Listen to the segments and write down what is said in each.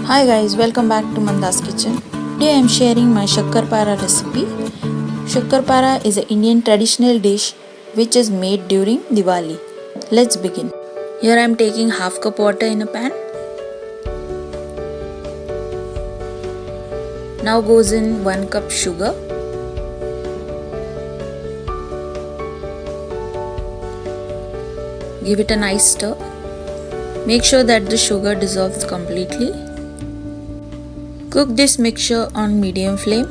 Hi guys, welcome back to Manda's Kitchen. Today I am sharing my Shakarpara recipe. Shakarpara is an Indian traditional dish which is made during Diwali. Let's begin. Here I am taking half cup water in a pan. Now goes in 1 cup sugar. Give it a nice stir. Make sure that the sugar dissolves completely. Cook this mixture on medium flame.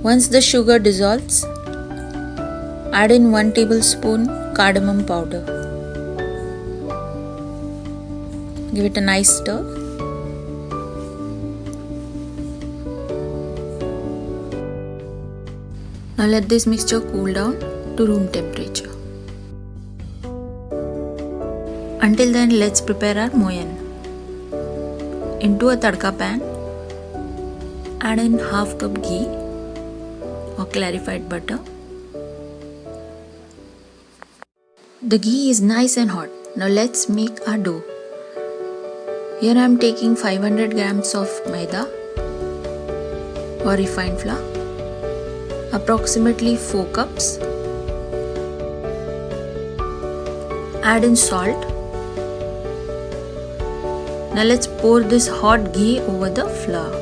Once the sugar dissolves, add in 1 tablespoon cardamom powder. Give it a nice stir. Now let this mixture cool down to room temperature. Until then, let's prepare our moyan. Into a tadka pan, add in half cup ghee or clarified butter. The ghee is nice and hot. Now let's make our dough. Here I am taking 500 grams of maida or refined flour, approximately 4 cups. Add in salt. Now let's pour this hot ghee over the flour.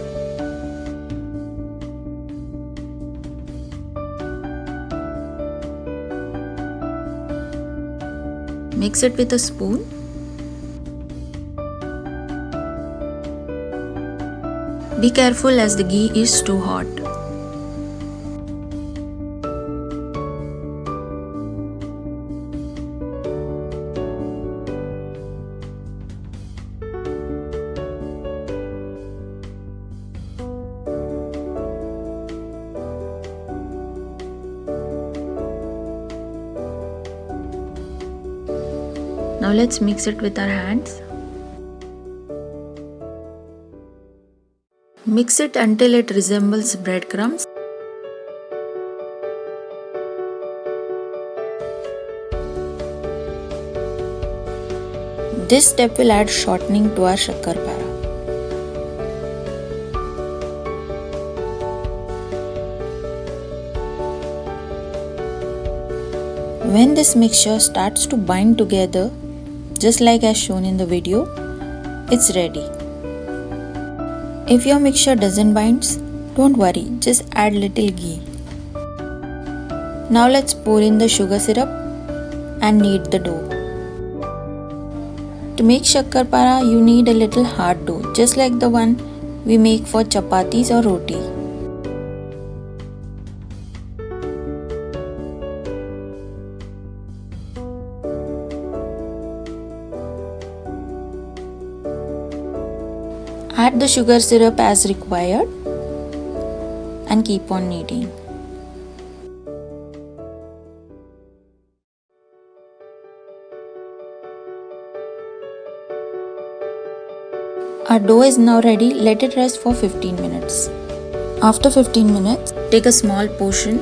Mix it with a spoon. Be careful as the ghee is too hot. Now let's mix it with our hands. Mix it until it resembles breadcrumbs. This step will add shortening to our Shakarpara. When this mixture starts to bind together, just like as shown in the video, it's ready. If your mixture doesn't bind, don't worry, just add little ghee. Now let's pour in the sugar syrup and knead the dough. To make Shakarpara, you need a little hard dough, just like the one we make for chapatis or roti. Add the sugar syrup as required and keep on kneading. Our dough is now ready. Let it rest for 15 minutes. After 15 minutes, take a small portion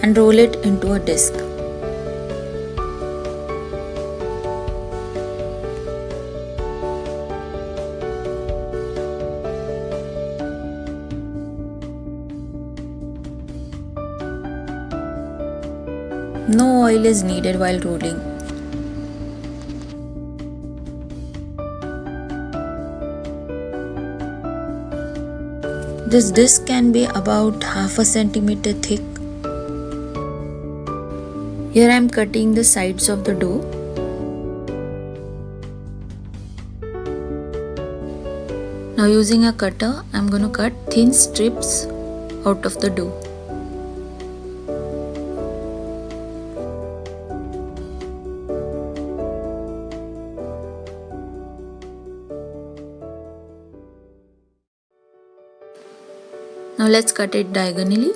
and roll it into a disc. No oil is needed while rolling. This disc can be about half a centimeter thick. Here I am cutting the sides of the dough. Now using a cutter, I am going to cut thin strips out of the dough. Now let's cut it diagonally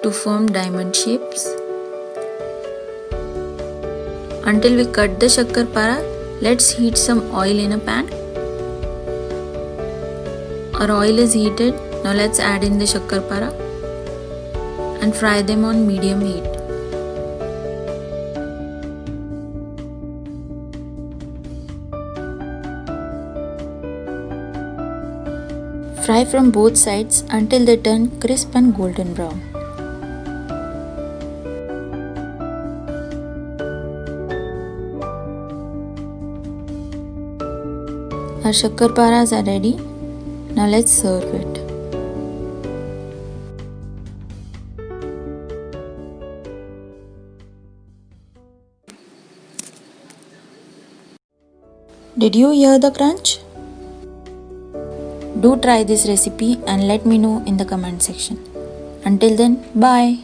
to form diamond shapes. Until we cut the Shakarpara, let's heat some oil in a pan. Our oil is heated. Now let's add in the Shakarpara and fry them on medium heat. Fry from both sides until they turn crisp and golden brown. Our shakarparas are ready. Now let's serve it. Did you hear the crunch? Do try this recipe and let me know in the comment section. Until then, bye.